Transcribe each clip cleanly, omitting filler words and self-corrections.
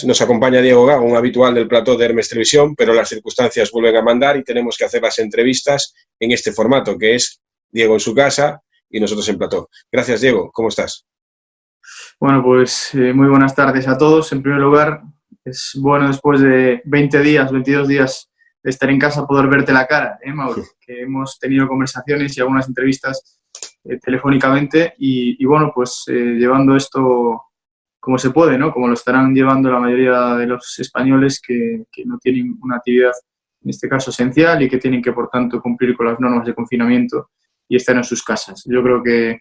Nos acompaña Diego Gago, un habitual del plató de Hermes Televisión, pero las circunstancias vuelven a mandar y tenemos que hacer las entrevistas en este formato, que es Diego en su casa y nosotros en plató. Gracias, Diego. ¿Cómo estás? Bueno, pues muy buenas tardes a todos. En primer lugar, es bueno después de 20 días, 22 días de estar en casa poder verte la cara, Mauro, que hemos tenido conversaciones y algunas entrevistas telefónicamente y bueno, pues llevando esto como se puede, ¿no? Como lo estarán llevando la mayoría de los españoles que no tienen una actividad, en este caso, esencial y que tienen que, por tanto, cumplir con las normas de confinamiento y estar en sus casas. Yo creo que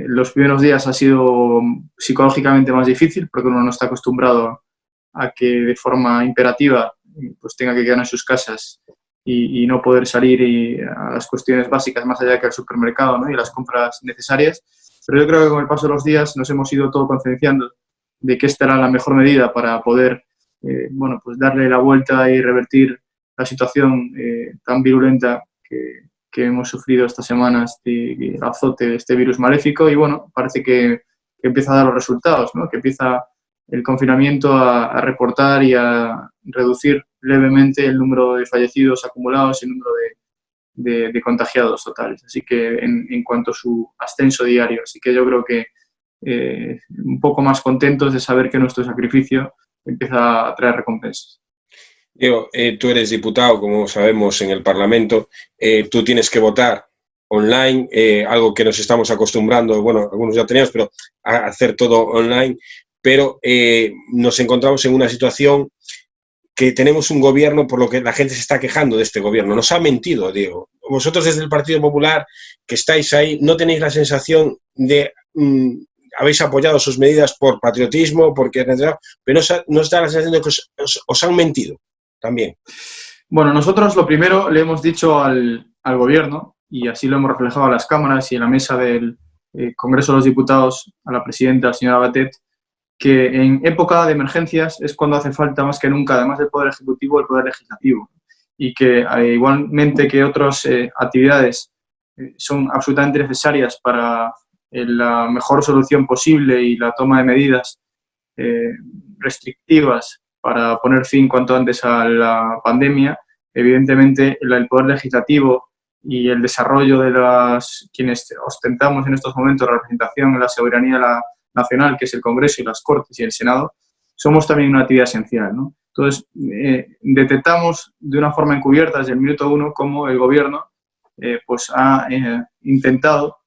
los primeros días ha sido psicológicamente más difícil porque uno no está acostumbrado a que de forma imperativa pues tenga que quedar en sus casas y no poder salir a las cuestiones básicas más allá que al supermercado, ¿no? Y las compras necesarias. Pero yo creo que con el paso de los días nos hemos ido todo concienciando de que esta era la mejor medida para poder bueno, pues darle la vuelta y revertir la situación tan virulenta que hemos sufrido estas semanas de azote de este virus maléfico. Y bueno, parece que empieza a dar los resultados, ¿no? Que empieza el confinamiento a reportar y a reducir levemente el número de fallecidos acumulados y el número de contagiados totales. Así que en cuanto a su ascenso diario. Así que yo creo que un poco más contentos de saber que nuestro sacrificio empieza a traer recompensas. Diego, tú eres diputado, como sabemos, en el Parlamento. Tú tienes que votar online, algo que nos estamos acostumbrando, bueno, algunos ya teníamos, pero a hacer todo online. Pero nos encontramos en una situación que tenemos un gobierno, por lo que la gente se está quejando de este gobierno. Nos ha mentido, Diego. Vosotros desde el Partido Popular, que estáis ahí, ¿no tenéis la sensación de habéis apoyado sus medidas por patriotismo, porque pero no os da la sensación de que os han mentido también? Bueno, nosotros lo primero le hemos dicho al gobierno, y así lo hemos reflejado a las cámaras y en la mesa del Congreso de los Diputados, a la presidenta, la señora Batet, que en época de emergencias es cuando hace falta más que nunca, además del Poder Ejecutivo, el Poder Legislativo. Y que igualmente que otras actividades son absolutamente necesarias para la mejor solución posible y la toma de medidas restrictivas para poner fin cuanto antes a la pandemia, evidentemente el Poder Legislativo y el desarrollo de quienes ostentamos en estos momentos la representación en la soberanía nacional, que es el Congreso y las Cortes y el Senado, somos también una actividad esencial, ¿no? Entonces, detectamos de una forma encubierta desde el minuto uno cómo el Gobierno pues ha intentado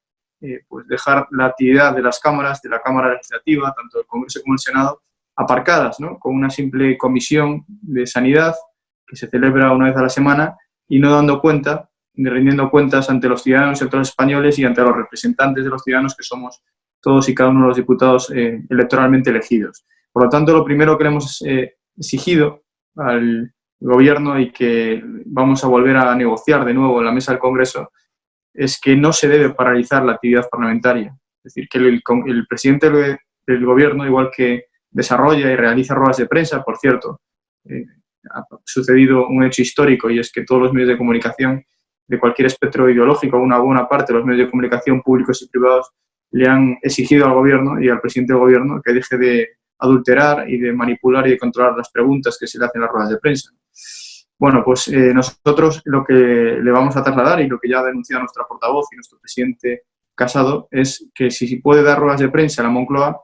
pues dejar la actividad de las cámaras, de la Cámara Legislativa, tanto del Congreso como el Senado, aparcadas, ¿no? Con una simple comisión de sanidad que se celebra una vez a la semana y no dando cuenta, ni rindiendo cuentas ante los ciudadanos y ante los españoles y ante los representantes de los ciudadanos que somos todos y cada uno de los diputados electoralmente elegidos. Por lo tanto, lo primero que le hemos exigido al Gobierno y que vamos a volver a negociar de nuevo en la mesa del Congreso es que no se debe paralizar la actividad parlamentaria. Es decir, que el presidente del Gobierno, igual que desarrolla y realiza ruedas de prensa, por cierto, ha sucedido un hecho histórico y es que todos los medios de comunicación de cualquier espectro ideológico, una buena parte de los medios de comunicación públicos y privados, le han exigido al Gobierno y al presidente del Gobierno que deje de adulterar y de manipular y de controlar las preguntas que se le hacen en las ruedas de prensa. Bueno, pues nosotros lo que le vamos a trasladar y lo que ya ha denunciado nuestra portavoz y nuestro presidente Casado es que si puede dar ruedas de prensa a la Moncloa,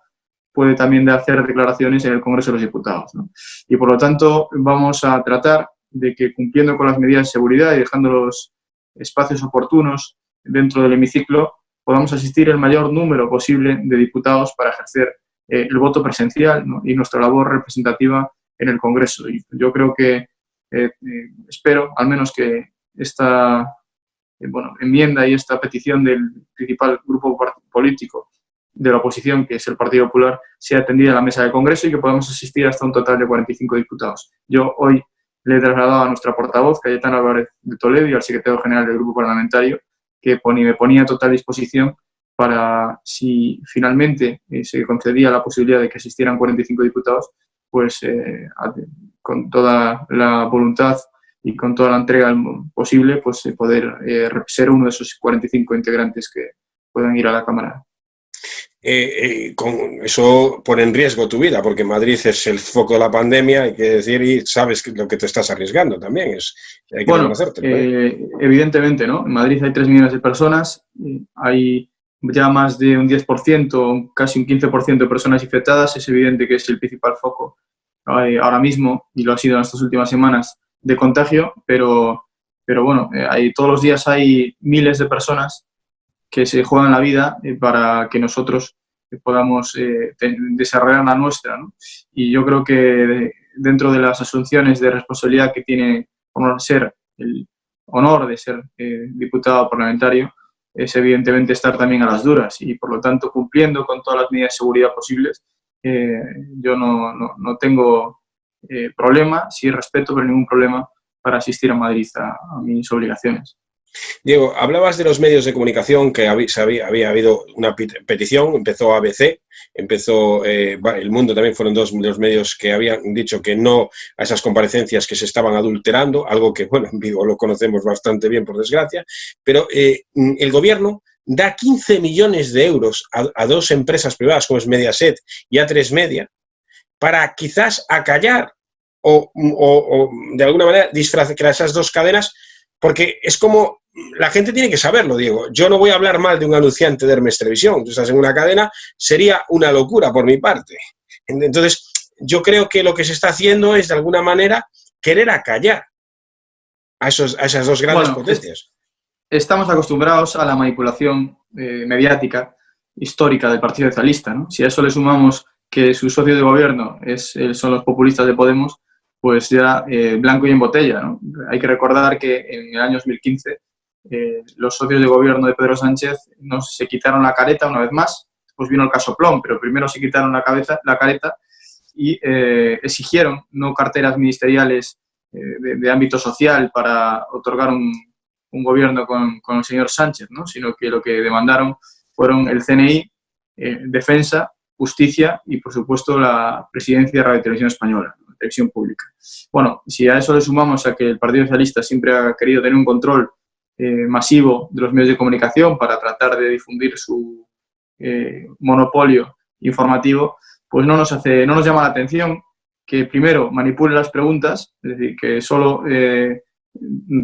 puede también hacer declaraciones en el Congreso de los Diputados, ¿no? Y por lo tanto vamos a tratar de que, cumpliendo con las medidas de seguridad y dejando los espacios oportunos dentro del hemiciclo, podamos asistir el mayor número posible de diputados para ejercer el voto presencial, ¿no? Y nuestra labor representativa en el Congreso. Y yo creo que espero al menos que esta enmienda y esta petición del principal grupo político de la oposición, que es el Partido Popular, sea atendida en la mesa del Congreso y que podamos asistir hasta un total de 45 diputados. Yo hoy le he trasladado a nuestra portavoz, Cayetana Álvarez de Toledo, y al secretario general del grupo parlamentario, que me ponía a total disposición para, si finalmente se concedía la posibilidad de que asistieran 45 diputados, pues con toda la voluntad y con toda la entrega posible, pues poder ser uno de esos 45 integrantes que puedan ir a la Cámara. con eso pone en riesgo tu vida, porque Madrid es el foco de la pandemia, hay que decir, y sabes lo que te estás arriesgando también, hay que Bueno, reconocértelo, evidentemente, ¿no? En Madrid hay 3 millones de personas, hay ya más de un 10%, casi un 15% de personas infectadas. Es evidente que es el principal foco ahora mismo, y lo ha sido en estas últimas semanas, de contagio, pero bueno, todos los días hay miles de personas que se juegan la vida para que nosotros podamos desarrollar la nuestra, ¿no? Y yo creo que dentro de las asunciones de responsabilidad que tiene ser el honor de ser diputado parlamentario, es evidentemente estar también a las duras, y por lo tanto cumpliendo con todas las medidas de seguridad posibles. Yo no tengo problema, sí respeto, pero ningún problema para asistir a Madrid a mis obligaciones. Diego, hablabas de los medios de comunicación, que había habido una petición, empezó ABC, empezó El Mundo, también fueron dos de los medios que habían dicho que no a esas comparecencias que se estaban adulterando, algo que, bueno, en Vigo lo conocemos bastante bien, por desgracia, pero el gobierno da 15 millones de euros a dos empresas privadas, como es Mediaset y A3 Media, para quizás acallar o de alguna manera disfrazar esas dos cadenas, porque es como, la gente tiene que saberlo, Diego. Yo no voy a hablar mal de un anunciante de Hermes Televisión. Tú estás en una cadena, sería una locura por mi parte. Entonces, yo creo que lo que se está haciendo es, de alguna manera, querer acallar a esas dos grandes potencias. Estamos acostumbrados a la manipulación mediática histórica del Partido Socialista, ¿no? Si a eso le sumamos que su socio de gobierno son los populistas de Podemos, pues ya blanco y en botella, ¿no? Hay que recordar que en el año 2015 los socios de gobierno de Pedro Sánchez se quitaron la careta una vez más. Después vino el casoplón, pero primero se quitaron la careta y exigieron no carteras ministeriales de ámbito social para otorgar un gobierno con el señor Sánchez, ¿no? Sino que lo que demandaron fueron el CNI, Defensa, Justicia y, por supuesto, la presidencia de Radio y Televisión Española, la televisión pública. Bueno, si a eso le sumamos a que el Partido Socialista siempre ha querido tener un control masivo de los medios de comunicación para tratar de difundir su monopolio informativo, pues no nos llama la atención que primero manipule las preguntas, es decir, que solo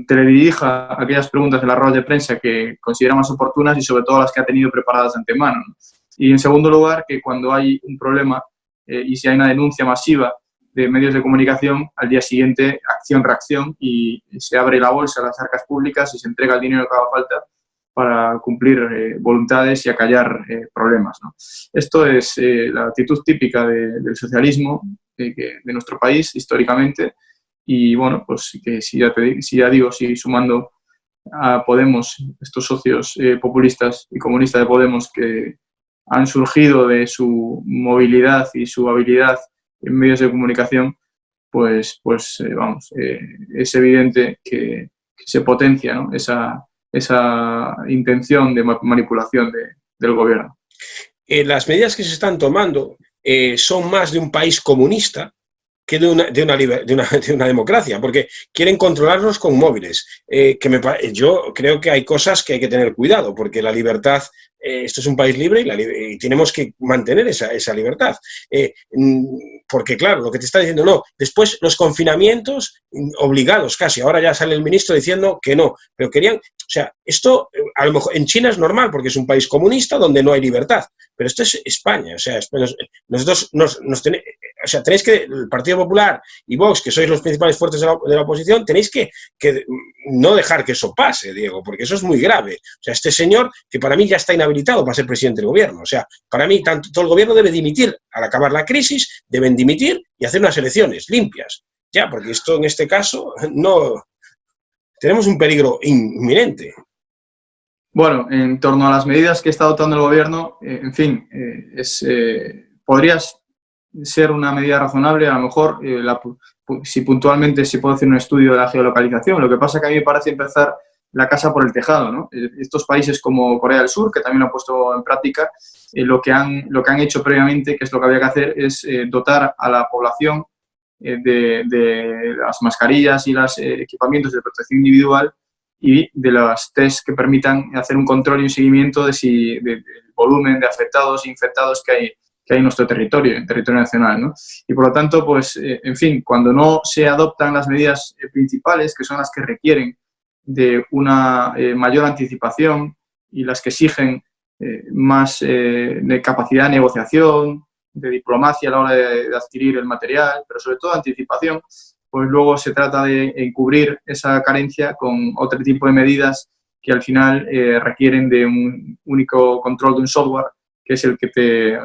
teledirija aquellas preguntas de las ruedas de prensa que considera más oportunas y sobre todo las que ha tenido preparadas de antemano, ¿no? Y en segundo lugar, que cuando hay un problema y si hay una denuncia masiva de medios de comunicación, al día siguiente acción-reacción y se abre la bolsa, las arcas públicas y se entrega el dinero que haga falta para cumplir voluntades y acallar problemas, ¿no? Esto es la actitud típica del socialismo de nuestro país históricamente. Y bueno, pues que si sumando a Podemos, estos socios populistas y comunistas de Podemos que han surgido de su movilidad y su habilidad en medios de comunicación, pues es evidente que se potencia, ¿no? esa intención de manipulación del gobierno. Las medidas que se están tomando son más de un país comunista que de una democracia, porque quieren controlarnos con móviles. Yo creo que hay cosas que hay que tener cuidado, porque la libertad, esto es un país libre y tenemos que mantener esa libertad. Porque claro, lo que te está diciendo, no, después los confinamientos obligados casi, ahora ya sale el ministro diciendo que no, pero querían, o sea, esto a lo mejor en China es normal porque es un país comunista donde no hay libertad, pero esto es España, o sea, nosotros o sea, tenéis que, el Partido Popular y Vox, que sois los principales fuertes de la oposición, tenéis que no dejar que eso pase, Diego, porque eso es muy grave. O sea, este señor, que para mí ya está inhabilitado para ser presidente del gobierno, o sea, para mí todo el gobierno debe dimitir al acabar la crisis, deben dimitir y hacer unas elecciones limpias, ya, porque esto en este caso no... Tenemos un peligro inminente. Bueno, en torno a las medidas que está adoptando el gobierno, en fin, podrías ser una medida razonable, a lo mejor, si puntualmente se puede hacer un estudio de la geolocalización. Lo que pasa es que a mí me parece empezar la casa por el tejado, ¿no? Estos países como Corea del Sur, que también lo han puesto en práctica, lo que han hecho previamente, que es lo que había que hacer, es dotar a la población de las mascarillas y los equipamientos de protección individual y de las test que permitan hacer un control y un seguimiento del volumen de afectados e infectados que hay en nuestro territorio, en territorio nacional, ¿no? Y por lo tanto, pues, en fin, cuando no se adoptan las medidas principales, que son las que requieren de una mayor anticipación y las que exigen más de capacidad de negociación, de diplomacia a la hora de adquirir el material, pero sobre todo anticipación, pues luego se trata de encubrir esa carencia con otro tipo de medidas que al final requieren de un único control de un software, que es el que te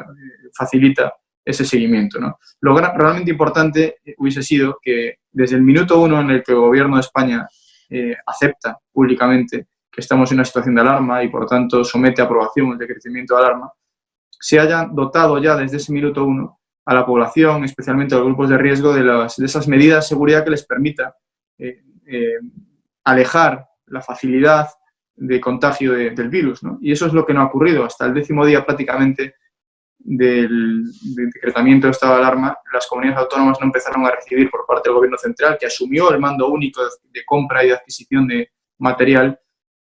facilita ese seguimiento, ¿no? Lo realmente importante hubiese sido que desde el minuto 1 en el que el Gobierno de España acepta públicamente que estamos en una situación de alarma y, por tanto, somete a aprobación el decrecimiento de alarma, se haya dotado ya desde ese minuto 1 a la población, especialmente a los grupos de riesgo, de esas medidas de seguridad que les permita alejar la facilidad de contagio del virus, ¿no? Y eso es lo que no ha ocurrido. Hasta el 10º día prácticamente del decretamiento de estado de alarma, las comunidades autónomas no empezaron a recibir por parte del Gobierno central, que asumió el mando único de compra y de adquisición de material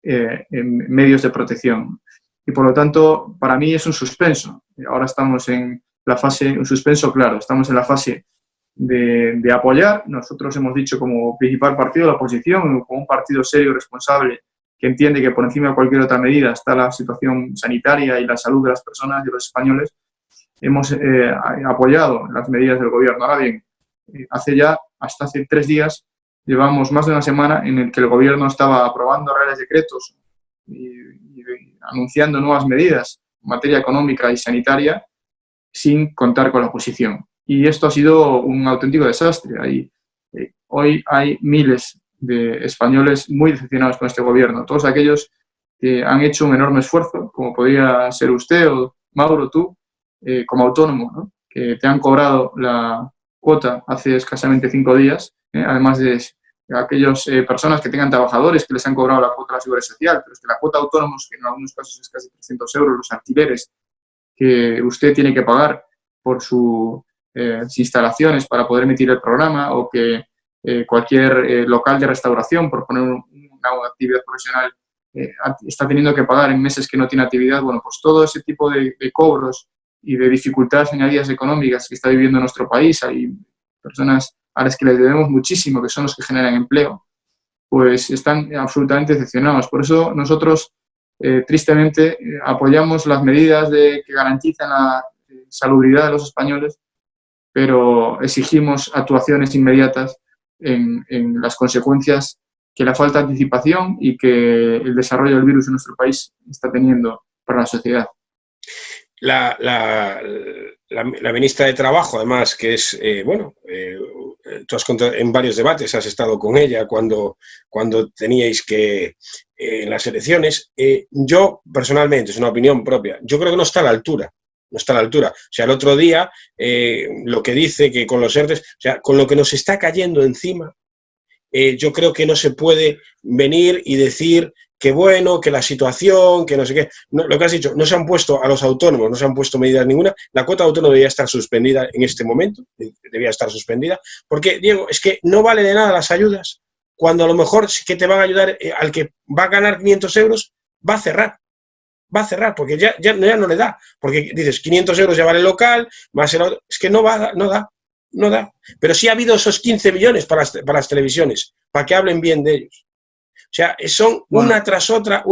en medios de protección. Y por lo tanto, para mí es un suspenso. Ahora estamos en la fase, un suspenso claro, estamos en la fase de apoyar. Nosotros hemos dicho como principal partido de la oposición, como un partido serio y responsable, que entiende que por encima de cualquier otra medida está la situación sanitaria y la salud de las personas y de los españoles, hemos apoyado las medidas del Gobierno. Ahora bien, hasta hace 3 días, llevamos más de una semana en el que el Gobierno estaba aprobando reales decretos y anunciando nuevas medidas en materia económica y sanitaria sin contar con la oposición. Y esto ha sido un auténtico desastre. Hoy hay miles de españoles muy decepcionados con este Gobierno. Todos aquellos que han hecho un enorme esfuerzo, como podría ser usted o Mauro, tú, como autónomo, ¿no? Que te han cobrado la cuota hace escasamente 5 días, además de aquellas personas que tengan trabajadores que les han cobrado la cuota de la Seguridad Social, pero es que la cuota de autónomos, que en algunos casos es casi 300 euros, los alquileres que usted tiene que pagar por sus instalaciones para poder emitir el programa, o que cualquier local de restauración, por poner una actividad profesional, está teniendo que pagar en meses que no tiene actividad. Bueno, pues todo ese tipo de cobros y de dificultades añadidas económicas que está viviendo nuestro país, hay personas a las que les debemos muchísimo, que son los que generan empleo, pues están absolutamente decepcionados. Por eso nosotros, tristemente, apoyamos las medidas que garantizan la salubridad de los españoles, pero exigimos actuaciones inmediatas en las consecuencias que la falta de anticipación y que el desarrollo del virus en nuestro país está teniendo para la sociedad. La ministra de Trabajo, además, que es, tú has contado, en varios debates has estado con ella cuando teníais que, en las elecciones. Yo, personalmente, es una opinión propia, yo creo que no está a la altura. No está a la altura. O sea, el otro día, lo que dice que con los ERTE, o sea, con lo que nos está cayendo encima, yo creo que no se puede venir y decir que bueno, que la situación, que no sé qué. No, lo que has dicho, no se han puesto a los autónomos, no se han puesto medidas ninguna. La cuota de autónomo debería estar suspendida en este momento, debía estar suspendida, porque, Diego, es que no vale de nada las ayudas, cuando a lo mejor sí que te van a ayudar, al que va a ganar 500 euros, va a cerrar, porque ya no le da, porque dices, 500 euros ya vale el local, más el otro, es que no da. Pero sí ha habido esos 15 millones para las televisiones, para que hablen bien de ellos. O sea, son una tras otra.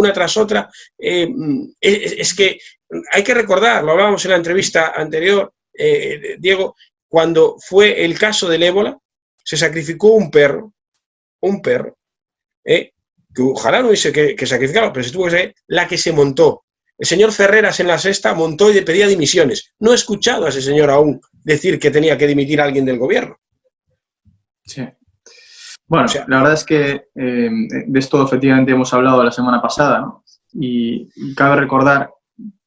Es que hay que recordar, lo hablábamos en la entrevista anterior, Diego, cuando fue el caso del ébola, se sacrificó un perro, que ojalá no hubiese que sacrificarlo, pero se tuvo que ser la que se montó. El señor Ferreras en La Sexta montó y le pedía dimisiones. No he escuchado a ese señor aún decir que tenía que dimitir a alguien del gobierno. Sí. Bueno, o sea, la verdad es que de esto efectivamente hemos hablado la semana pasada, ¿no? Y cabe recordar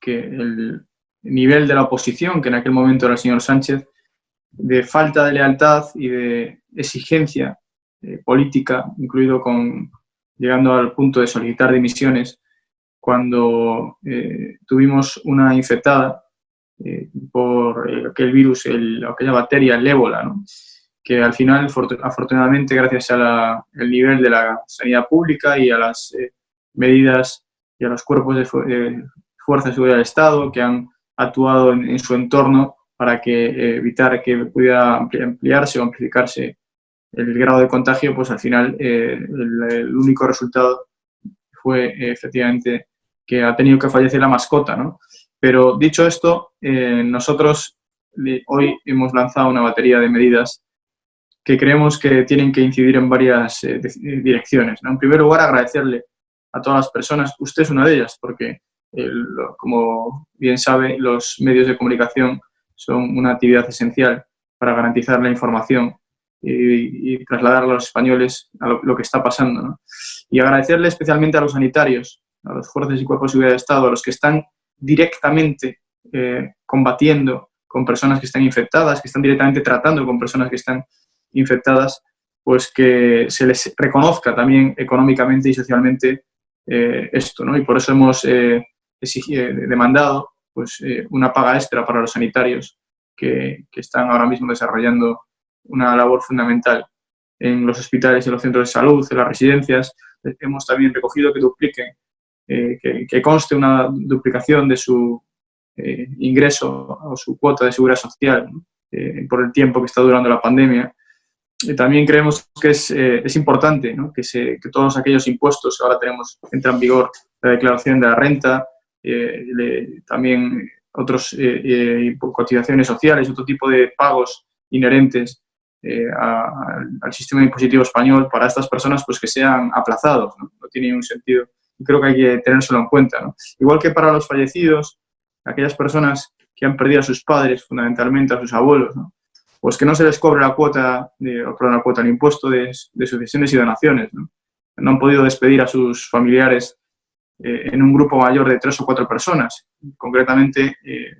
que el nivel de la oposición, que en aquel momento era el señor Sánchez, de falta de lealtad y de exigencia política, llegando al punto de solicitar dimisiones, cuando tuvimos una infectada por aquel virus, aquella bacteria, el ébola, ¿no? que al final, afortunadamente, gracias al nivel de la sanidad pública y a las medidas y a los cuerpos de fuerza de seguridad del Estado que han actuado en su entorno para que evitar que pudiera ampliarse o amplificarse el grado de contagio, pues al final el único resultado fue efectivamente que ha tenido que fallecer la mascota, ¿no? Pero dicho esto, nosotros hoy hemos lanzado una batería de medidas que creemos que tienen que incidir en varias direcciones, ¿no? En primer lugar, agradecerle a todas las personas, usted es una de ellas, porque como bien sabe, los medios de comunicación son una actividad esencial para garantizar la información y trasladar a los españoles a lo que está pasando, ¿no? Y agradecerle especialmente a los sanitarios, a los fuerzas y cuerpos de seguridad del Estado, a los que están directamente combatiendo con personas que están infectadas, que están directamente tratando con personas que están infectadas, pues que se les reconozca también económicamente y socialmente esto, ¿no? Y por eso hemos demandado pues, una paga extra para los sanitarios que están ahora mismo desarrollando una labor fundamental en los hospitales y en los centros de salud, en las residencias. Hemos también recogido que dupliquen, que conste una duplicación de su ingreso o su cuota de seguridad social, ¿no? Por el tiempo que está durando la pandemia. También creemos que es importante, ¿no? que todos aquellos impuestos que ahora tenemos, entra en vigor la declaración de la renta, también otras cotizaciones sociales, otro tipo de pagos inherentes al sistema impositivo español para estas personas, pues que sean aplazados, ¿no? No tiene un sentido y creo que hay que tenérselo en cuenta, ¿no? Igual que para los fallecidos, aquellas personas que han perdido a sus padres, fundamentalmente a sus abuelos, ¿no? Pues que no se les cobre la cuota, el impuesto de sucesiones y donaciones, ¿no? No han podido despedir a sus familiares en un grupo mayor de 3 o 4 personas. Concretamente,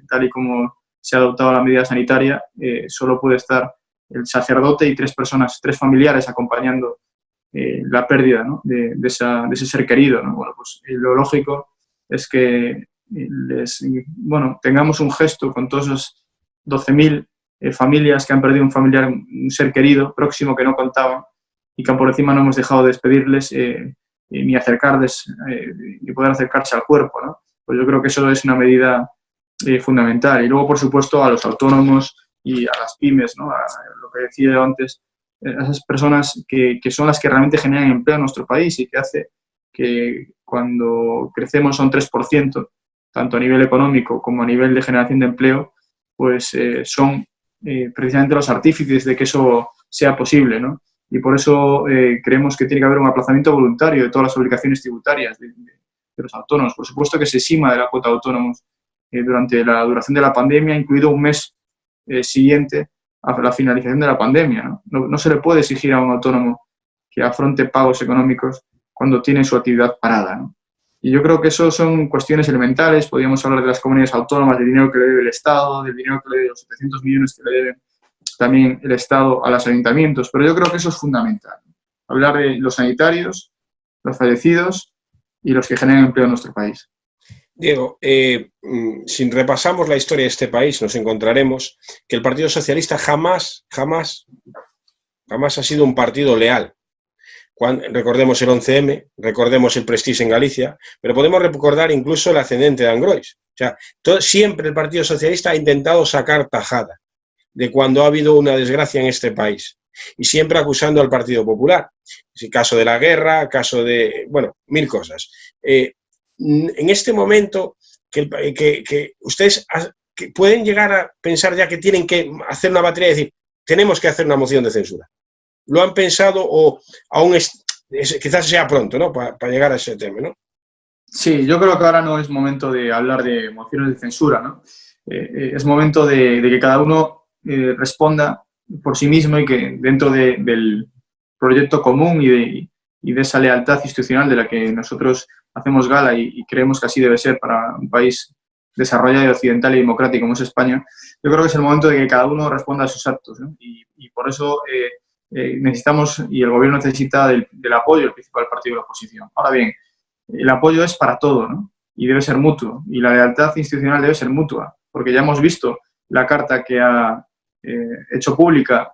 tal y como se ha adoptado la medida sanitaria, solo puede estar el sacerdote y 3 personas, 3 familiares acompañando la pérdida, ¿no? de ese ser querido, ¿no? Bueno, pues lo lógico es que tengamos un gesto con todos esos 12.000 familias que han perdido un familiar, un ser querido, próximo, que no contaban y que por encima no hemos dejado de despedirles ni acercarles, ni poder acercarse al cuerpo, ¿no? Pues yo creo que eso es una medida fundamental. Y luego, por supuesto, a los autónomos y a las pymes, ¿no? A lo que decía yo antes, a esas personas que son las que realmente generan empleo en nuestro país y que hace que cuando crecemos a un 3%, tanto a nivel económico como a nivel de generación de empleo, pues son precisamente los artífices de que eso sea posible, ¿no? Y por eso creemos que tiene que haber un aplazamiento voluntario de todas las obligaciones tributarias de los autónomos. Por supuesto que se exima de la cuota de autónomos durante la duración de la pandemia, incluido un mes siguiente a la finalización de la pandemia, ¿no? No se le puede exigir a un autónomo que afronte pagos económicos cuando tiene su actividad parada, ¿no? Y yo creo que eso son cuestiones elementales. Podríamos hablar de las comunidades autónomas, del dinero que le debe el Estado, del dinero que le debe los 700 millones que le deben también el Estado a los ayuntamientos, pero yo creo que eso es fundamental. Hablar de los sanitarios, los fallecidos y los que generan empleo en nuestro país. Diego, si repasamos la historia de este país, nos encontraremos que el Partido Socialista jamás ha sido un partido leal. Recordemos el 11M, recordemos el Prestige en Galicia, pero podemos recordar incluso el ascendente de Angrois. O sea, siempre el Partido Socialista ha intentado sacar tajada de cuando ha habido una desgracia en este país y siempre acusando al Partido Popular. Es el caso de la guerra, caso de, bueno, 1000 cosas. En este momento, que ustedes pueden llegar a pensar ya que tienen que hacer una batería y decir, tenemos que hacer una moción de censura. ¿Lo han pensado o aún quizás sea pronto, ¿no? Para llegar a ese tema, ¿no? Sí, yo creo que ahora no es momento de hablar de mociones de censura, ¿no? Es momento de que cada uno responda por sí mismo y que dentro del proyecto común y de esa lealtad institucional de la que nosotros hacemos gala y creemos que así debe ser para un país desarrollado, occidental y democrático como es España, yo creo que es el momento de que cada uno responda a sus actos, ¿no? Y por eso necesitamos, y el Gobierno necesita del apoyo del principal partido de la oposición. Ahora bien, el apoyo es para todo, ¿no? Y debe ser mutuo. Y la lealtad institucional debe ser mutua, porque ya hemos visto la carta que ha hecho pública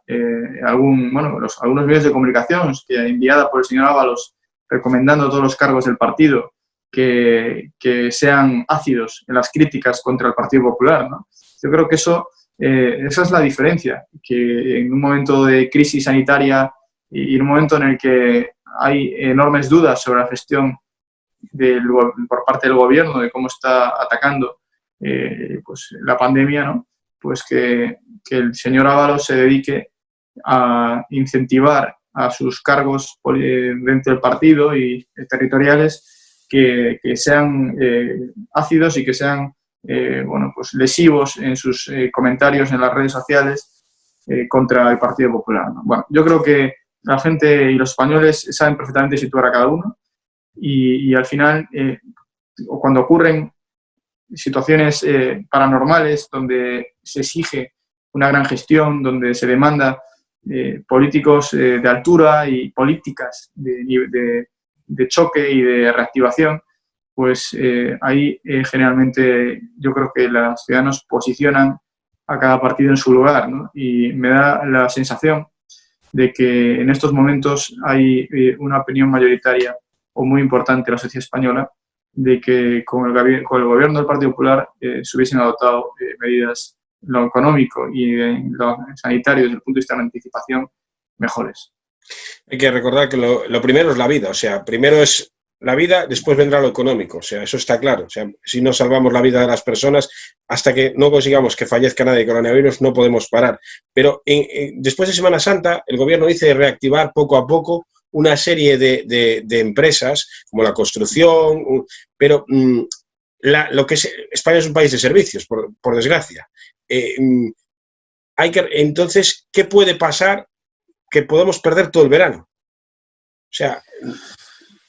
algunos medios de comunicación, que enviada por el señor Ábalos, recomendando a todos los cargos del partido que sean ácidos en las críticas contra el Partido Popular, ¿no? Yo creo que esa es la diferencia, que en un momento de crisis sanitaria y en un momento en el que hay enormes dudas sobre la gestión por parte del gobierno, de cómo está atacando pues la pandemia, ¿no? Pues que el señor Ábalos se dedique a incentivar a sus cargos dentro del partido y territoriales que sean ácidos y que sean pues lesivos en sus comentarios en las redes sociales contra el Partido Popular, ¿no? Bueno, yo creo que la gente y los españoles saben perfectamente situar a cada uno y al final, cuando ocurren situaciones paranormales donde se exige una gran gestión, donde se demanda políticos de altura y políticas de choque y de reactivación, pues ahí generalmente yo creo que los ciudadanos posicionan a cada partido en su lugar, ¿no? Y me da la sensación de que en estos momentos hay una opinión mayoritaria o muy importante en la sociedad española de que con el gobierno del Partido Popular se hubiesen adoptado medidas en lo económico y en lo sanitario desde el punto de vista de la anticipación mejores. Hay que recordar que lo primero es la vida, o sea, primero es la vida, después vendrá lo económico, o sea, eso está claro. O sea, si no salvamos la vida de las personas, hasta que no consigamos que fallezca nadie de coronavirus, no podemos parar. Pero después de Semana Santa, el gobierno dice reactivar poco a poco una serie de empresas, como la construcción, pero España es un país de servicios, por desgracia. Entonces, ¿qué puede pasar? Que podemos perder todo el verano. O sea,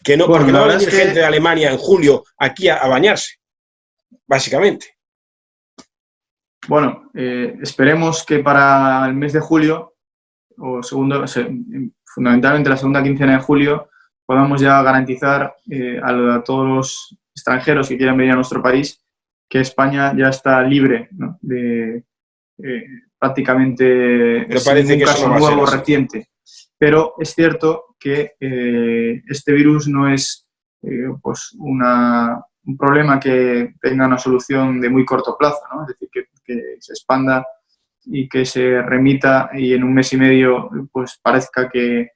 que no, porque no va a venir gente de Alemania en julio aquí a bañarse, básicamente. Bueno, esperemos que para el mes de julio, fundamentalmente la segunda quincena de julio, podamos ya garantizar a todos los extranjeros que quieran venir a nuestro país que España ya está libre, ¿no? de prácticamente sin un caso nuevo reciente. Pero es cierto que este virus no es pues un problema que tenga una solución de muy corto plazo, ¿no? Es decir, que se expanda y que se remita y en un mes y medio pues parezca que,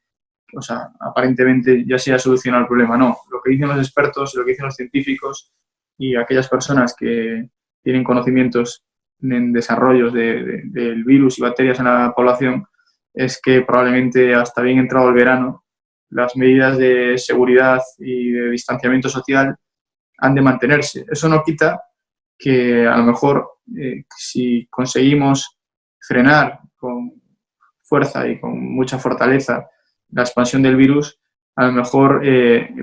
o sea, aparentemente ya se ha solucionado el problema. No, lo que dicen los expertos, lo que dicen los científicos y aquellas personas que tienen conocimientos en desarrollos del virus y bacterias en la población es que probablemente hasta bien entrado el verano las medidas de seguridad y de distanciamiento social han de mantenerse. Eso no quita que a lo mejor si conseguimos frenar con fuerza y con mucha fortaleza la expansión del virus, a lo mejor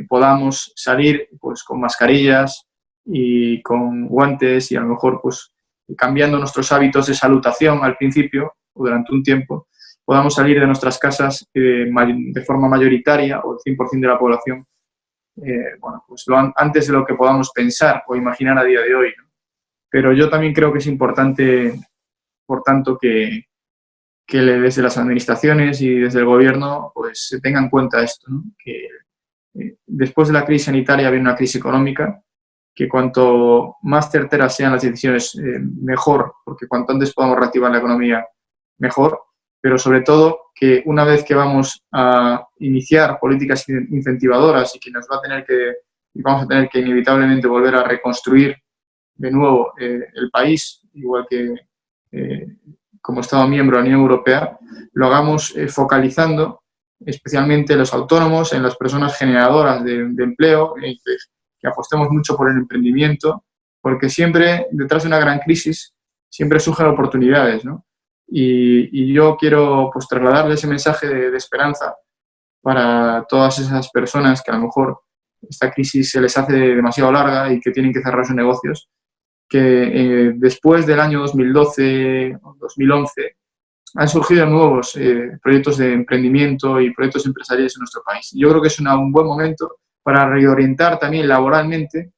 podamos salir pues con mascarillas y con guantes y a lo mejor pues cambiando nuestros hábitos de salutación al principio o durante un tiempo, podamos salir de nuestras casas de forma mayoritaria o el 100% de la población pues antes de lo que podamos pensar o imaginar a día de hoy, ¿no? Pero yo también creo que es importante, por tanto, que desde las administraciones y desde el gobierno pues se tenga en cuenta esto, ¿no? Que después de la crisis sanitaria viene una crisis económica, que cuanto más certeras sean las decisiones, mejor, porque cuanto antes podamos reactivar la economía, mejor, pero sobre todo que una vez que vamos a iniciar políticas incentivadoras y que vamos a tener que inevitablemente volver a reconstruir de nuevo el país, igual que como Estado miembro de la Unión Europea, lo hagamos focalizando especialmente en los autónomos, en las personas generadoras de empleo, que apostemos mucho por el emprendimiento, porque siempre, detrás de una gran crisis, siempre surgen oportunidades, ¿no? Y yo quiero pues trasladarle ese mensaje de esperanza para todas esas personas que a lo mejor esta crisis se les hace demasiado larga y que tienen que cerrar sus negocios, que después del año 2012 o 2011 han surgido nuevos proyectos de emprendimiento y proyectos empresariales en nuestro país. Yo creo que es un buen momento para reorientar también laboralmente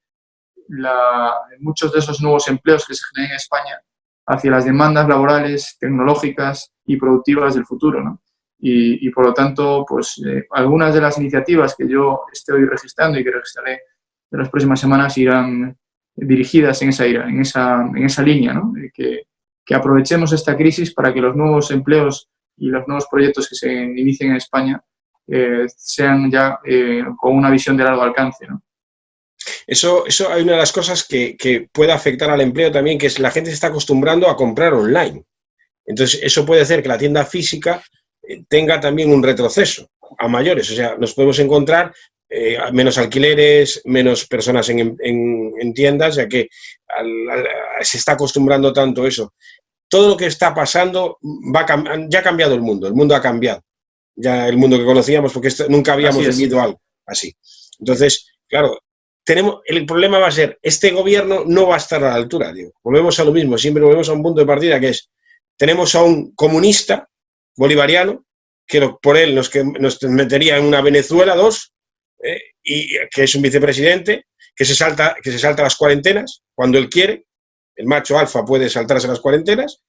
muchos de esos nuevos empleos que se generan en España hacia las demandas laborales, tecnológicas y productivas del futuro, ¿no? Y por lo tanto, pues algunas de las iniciativas que yo estoy registrando y que registraré en las próximas semanas irán dirigidas en esa línea, ¿no? Que aprovechemos esta crisis para que los nuevos empleos y los nuevos proyectos que se inicien en España sean ya con una visión de largo alcance, ¿no? Eso hay una de las cosas que puede afectar al empleo también, que es la gente se está acostumbrando a comprar online. Entonces, eso puede hacer que la tienda física tenga también un retroceso a mayores. O sea, nos podemos encontrar menos alquileres, menos personas en tiendas, ya que se está acostumbrando tanto eso. Todo lo que está pasando ya ha cambiado el mundo ha cambiado. Ya el mundo que conocíamos, porque nunca habíamos vivido algo así. Entonces, claro, el problema va a ser, este gobierno no va a estar a la altura, digo. Volvemos a lo mismo, siempre volvemos a un punto de partida que es, tenemos a un comunista bolivariano, que por él nos metería en una Venezuela 2, y que es un vicepresidente, que se salta las cuarentenas cuando él quiere, el macho alfa puede saltarse las cuarentenas,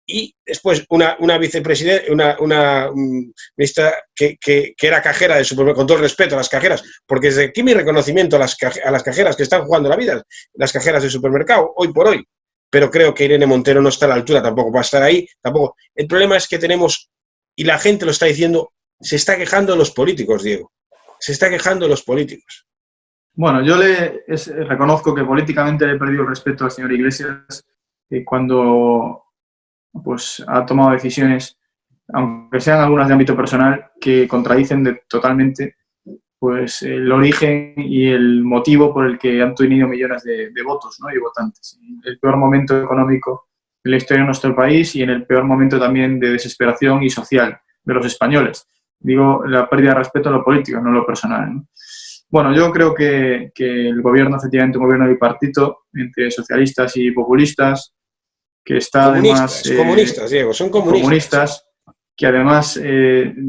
y después una vicepresidenta, una ministra que era cajera de supermercado, con todo el respeto a las cajeras, porque desde aquí mi reconocimiento a las cajeras que están jugando la vida, las cajeras de supermercado, hoy por hoy, pero creo que Irene Montero no está a la altura, tampoco va a estar ahí, tampoco. El problema es que tenemos, y la gente lo está diciendo, se está quejando de los políticos, Diego, se está quejando de los políticos. Bueno, yo reconozco que políticamente le he perdido el respeto al señor Iglesias cuando pues ha tomado decisiones, aunque sean algunas de ámbito personal, que contradicen totalmente pues el origen y el motivo por el que han tenido millones de votos, ¿no? Y votantes. El peor momento económico en la historia de nuestro país y en el peor momento también de desesperación y social de los españoles. Digo, la pérdida de respeto a lo político, no a lo personal, ¿no? Bueno, yo creo que el gobierno, efectivamente, un gobierno bipartito entre socialistas y populistas, que está comunistas, además... comunistas, Diego, son comunistas. Que además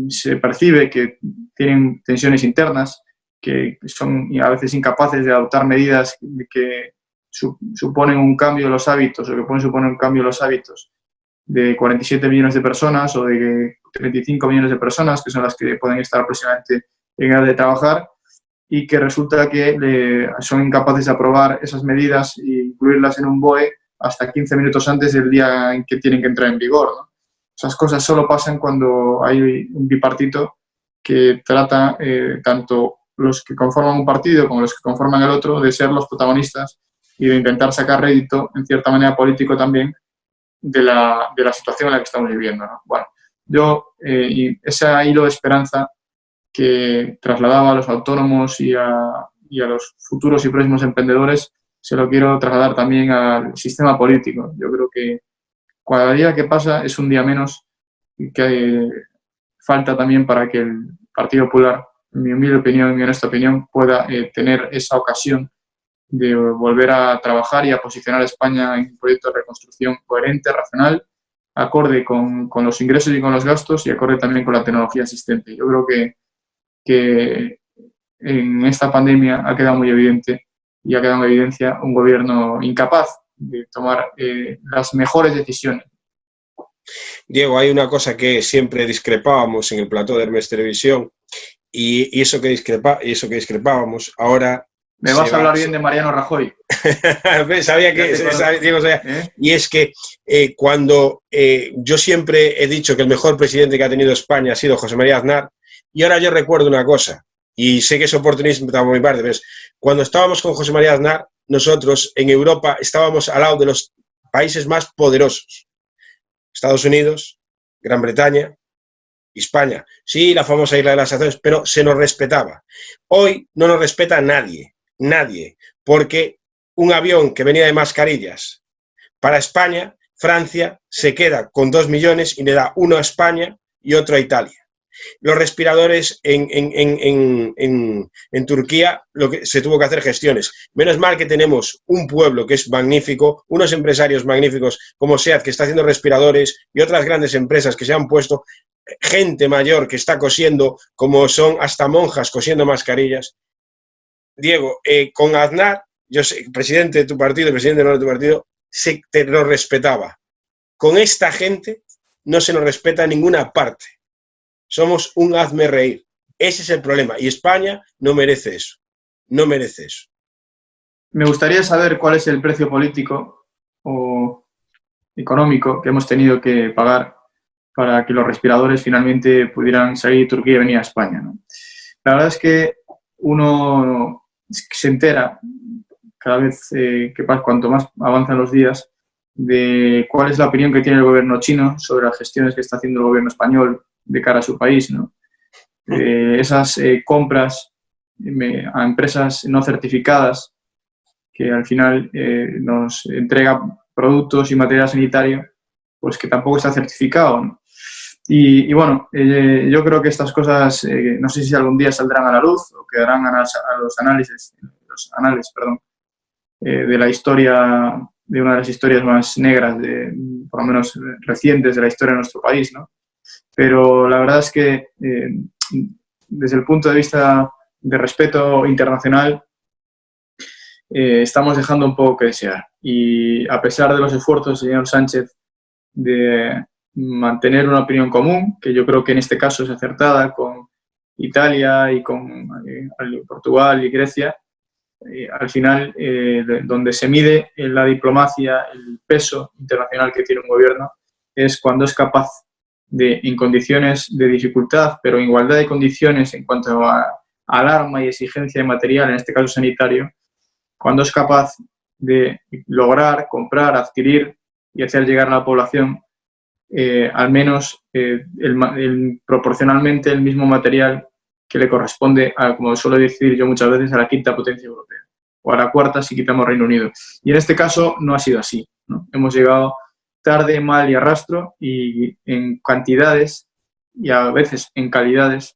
se percibe que tienen tensiones internas, que son a veces incapaces de adoptar medidas que suponen un cambio de los hábitos o que pueden suponer un cambio de los hábitos de 47 millones de personas o de 35 millones de personas, que son las que pueden estar aproximadamente en edad de trabajar, y que resulta que son incapaces de aprobar esas medidas e incluirlas en un BOE hasta 15 minutos antes del día en que tienen que entrar en vigor, ¿no? Esas cosas solo pasan cuando hay un bipartito que trata tanto los que conforman un partido como los que conforman el otro de ser los protagonistas y de intentar sacar rédito, en cierta manera político también, de la situación en la que estamos viviendo, ¿no? Bueno, yo ese hilo de esperanza que trasladaba a los autónomos y a los futuros y próximos emprendedores, se lo quiero trasladar también al sistema político. Yo creo que cada día que pasa es un día menos y que falta también para que el Partido Popular, en mi humilde opinión y mi honesta opinión, pueda tener esa ocasión de volver a trabajar y a posicionar a España en un proyecto de reconstrucción coherente, racional, acorde con los ingresos y con los gastos y acorde también con la tecnología existente. Yo creo que en esta pandemia ha quedado muy evidente y ha quedado en evidencia un gobierno incapaz de tomar las mejores decisiones. Diego, hay una cosa que siempre discrepábamos en el plató de Hermes Televisión y eso que discrepábamos ahora... Me vas a hablar bien de Mariano Rajoy. Sabía que... Diego, y es que cuando yo siempre he dicho que el mejor presidente que ha tenido España ha sido José María Aznar, y ahora yo recuerdo una cosa, y sé que es oportunismo por mi parte, pero cuando estábamos con José María Aznar, nosotros en Europa estábamos al lado de los países más poderosos. Estados Unidos, Gran Bretaña, España. Sí, la famosa Isla de las Azores, pero se nos respetaba. Hoy no nos respeta nadie, porque un avión que venía de mascarillas para España, Francia se queda con 2 millones y le da uno a España y otro a Italia. Los respiradores en Turquía se tuvo que hacer gestiones. Menos mal que tenemos un pueblo que es magnífico, unos empresarios magníficos como SEAT que está haciendo respiradores y otras grandes empresas que se han puesto, gente mayor que está cosiendo, como son hasta monjas cosiendo mascarillas. Diego, con Aznar, yo sé, presidente de tu partido, presidente de tu partido, te lo respetaba. con esta gente no se nos respeta en ninguna parte. Somos un hazme reír. Ese es el problema. Y España no merece eso. No merece eso. Me gustaría saber cuál es el precio político o económico que hemos tenido que pagar para que los respiradores finalmente pudieran salir de Turquía y venir a España, ¿no? La verdad es que uno se entera cada vez cuanto más avanzan los días, de cuál es la opinión que tiene el gobierno chino sobre las gestiones que está haciendo el gobierno español de cara a su país, ¿no? Esas compras a empresas no certificadas que al final nos entrega productos y material sanitario pues que tampoco está certificado, ¿no? Y bueno, yo creo que estas cosas no sé si algún día saldrán a la luz o quedarán a los anales, perdón, de la historia, de una de las historias más negras, por lo menos recientes de la historia de nuestro país, ¿no? Pero la verdad es que desde el punto de vista de respeto internacional estamos dejando un poco que desear. Y a pesar de los esfuerzos del señor Sánchez de mantener una opinión común, que yo creo que en este caso es acertada con Italia y con Portugal y Grecia, al final, donde se mide en la diplomacia el peso internacional que tiene un gobierno, es cuando es capaz de, en condiciones de dificultad, pero en igualdad de condiciones en cuanto a alarma y exigencia de material, en este caso sanitario, cuando es capaz de lograr, comprar, adquirir y hacer llegar a la población al menos proporcionalmente el mismo material que le corresponde, como suelo decir yo muchas veces, a la quinta potencia europea, o a la cuarta si quitamos Reino Unido. Y en este caso no ha sido así, ¿no? Hemos llegado tarde, mal y a rastro, y en cantidades y a veces en calidades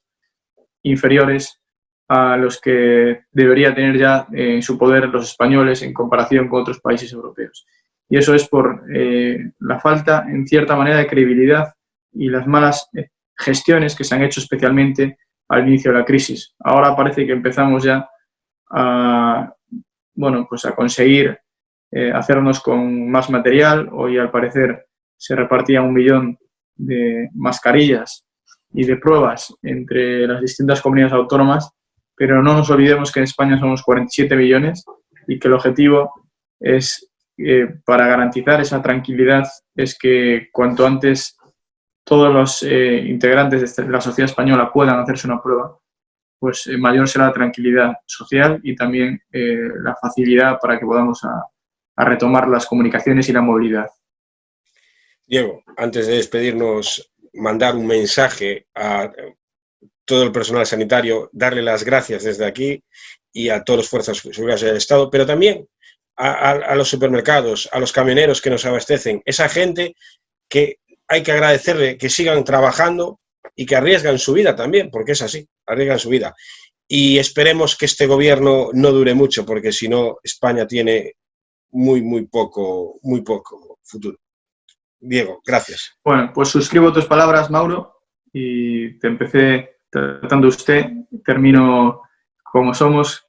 inferiores a los que debería tener ya en su poder los españoles en comparación con otros países europeos. Y eso es por la falta, en cierta manera, de credibilidad y las malas gestiones que se han hecho especialmente al inicio de la crisis. Ahora parece que empezamos ya a, bueno, pues a conseguir hacernos con más material. Hoy, al parecer, se repartía 1 millón de mascarillas y de pruebas entre las distintas comunidades autónomas, pero no nos olvidemos que en España somos 47 millones y que el objetivo es, para garantizar esa tranquilidad, es que cuanto antes todos los integrantes de la sociedad española puedan hacerse una prueba, pues mayor será la tranquilidad social y también la facilidad para que podamos a retomar las comunicaciones y la movilidad. Diego, antes de despedirnos, mandar un mensaje a todo el personal sanitario, darle las gracias desde aquí y a todas las fuerzas seguras del Estado, pero también a los supermercados, a los camioneros que nos abastecen, esa gente que hay que agradecerle que sigan trabajando y que arriesgan su vida también, porque es así, arriesgan su vida. Y esperemos que este gobierno no dure mucho, porque si no, España tiene muy poco futuro. Diego, gracias. Bueno, pues suscribo tus palabras, Mauro, y te empecé tratando usted, termino como somos,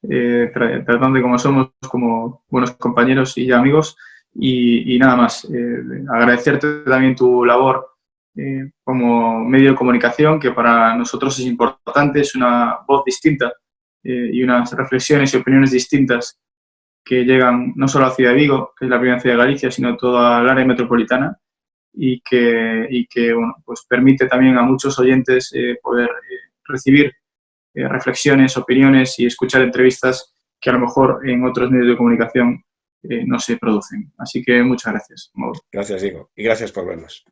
tratando como somos, como buenos compañeros y amigos, y nada más. Agradecerte también tu labor como medio de comunicación, que para nosotros es importante, es una voz distinta y unas reflexiones y opiniones distintas que llegan no solo a Ciudad de Vigo, que es la primera ciudad de Galicia, sino a toda el área metropolitana, y que bueno, pues permite también a muchos oyentes poder recibir reflexiones, opiniones y escuchar entrevistas que a lo mejor en otros medios de comunicación no se producen. Así que muchas gracias, Mauro. Gracias, Diego, y gracias por vernos.